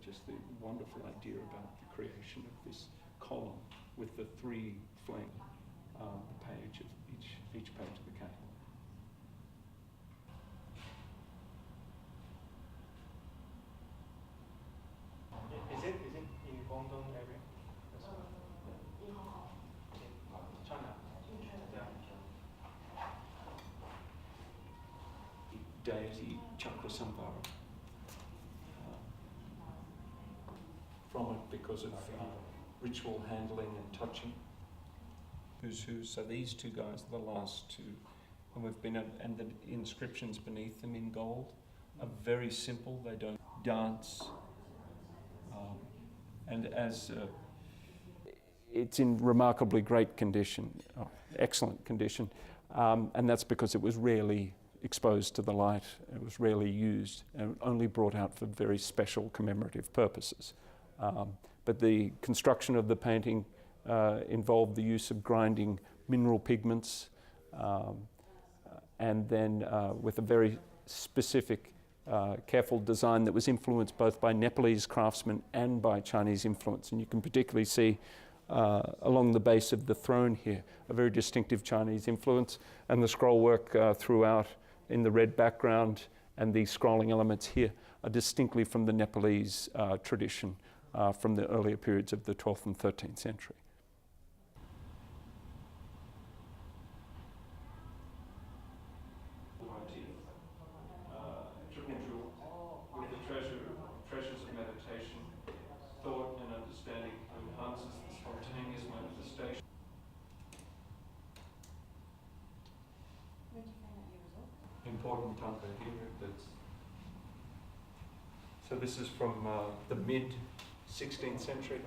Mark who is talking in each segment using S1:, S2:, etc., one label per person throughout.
S1: just the wonderful idea about the creation of this column with the three flank the page of each page of the catalog.
S2: Is it in Guangdong area? China.
S1: Deity Chakrasamvara. From it because of ritual handling and touching. Who's who? So these two guys are the last two, and we've been and the inscriptions beneath them in gold are very simple. They don't dance, and as it's in remarkably great condition, excellent condition, and that's because it was rarely exposed to the light. It was rarely used and only brought out for very special commemorative purposes. But the construction of the painting involved the use of grinding mineral pigments and then with a very specific, careful design that was influenced both by Nepalese craftsmen and by Chinese influence. And you can particularly see along the base of the throne here a very distinctive Chinese influence, and the scroll work throughout in the red background and the scrolling elements here are distinctly from the Nepalese tradition from the earlier periods of the 12th and 13th century. With the treasures of meditation, thought and understanding enhances the spontaneous manifestation. Important thangka here. So this is from the mid-16th century,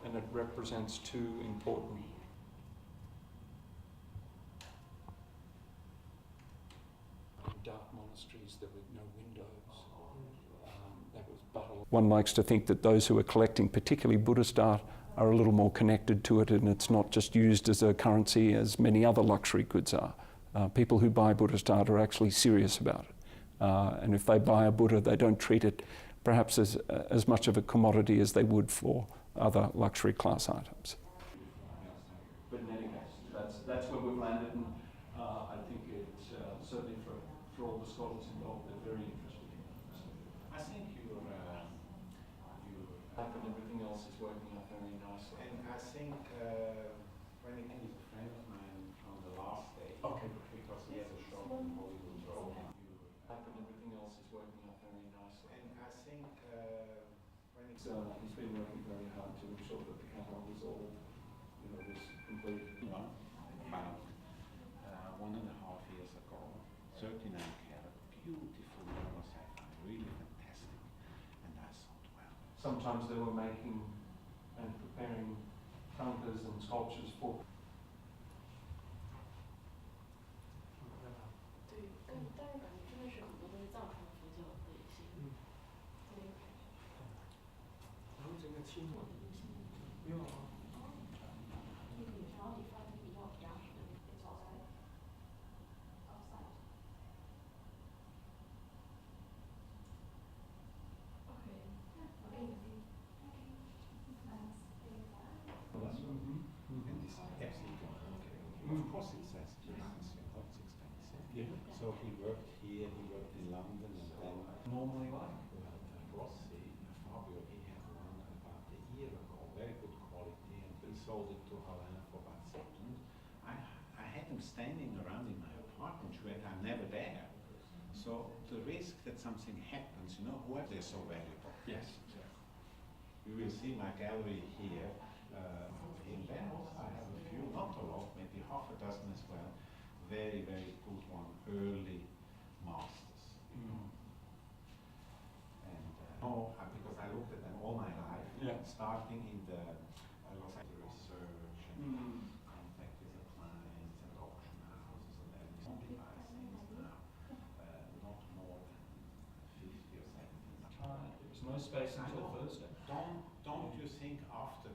S1: and it represents two important dark monasteries. There were no windows. That was but one likes to think that those who are collecting particularly Buddhist art are a little more connected to it, and it's not just used as a currency as many other luxury goods are. People who buy Buddhist art are actually serious about it. And if they buy a Buddha, they don't treat it perhaps as much of a commodity as they would for other luxury class items. But in any case, that's where we've landed, and I think it's certainly for all the scholars involved, they're very interested in it.
S3: I think your
S1: and everything else is working out very nicely.
S3: And I think when it is a friend of mine from the last day,
S1: okay,
S3: because he has a shop in Hollywood Road.
S1: And everything else is working out very nicely.
S3: And I think when it's
S1: he's been working very hard to ensure that the catalogue is all, was completed.
S3: One found 1.5 years ago, 39 karat, beautiful yellow sapphire, really fantastic. And I thought, well,
S1: sometimes they were making and preparing thangkas and sculptures for.
S3: Of course it says it's expensive.
S1: Yeah.
S3: So he worked here, he worked in London, and then
S1: Normally like?
S3: Rossi, Fabio, he had one about a year ago, very good quality, and he sold it to Alain for about $7. I had him standing around in my apartment, and I'm never there. So the risk that something happens, whoever they're so valuable.
S1: Yes.
S3: You will see my gallery here. In Venice, I have a few, not a lot, maybe half a dozen as well. Very, very good one, early masters.
S1: Mm.
S3: And because I looked at them all my life, starting in the research and contact with the clients and auction houses, and then only buy things now, not more than 50 or 70.
S1: There was no space until Thursday.
S3: Don't you think after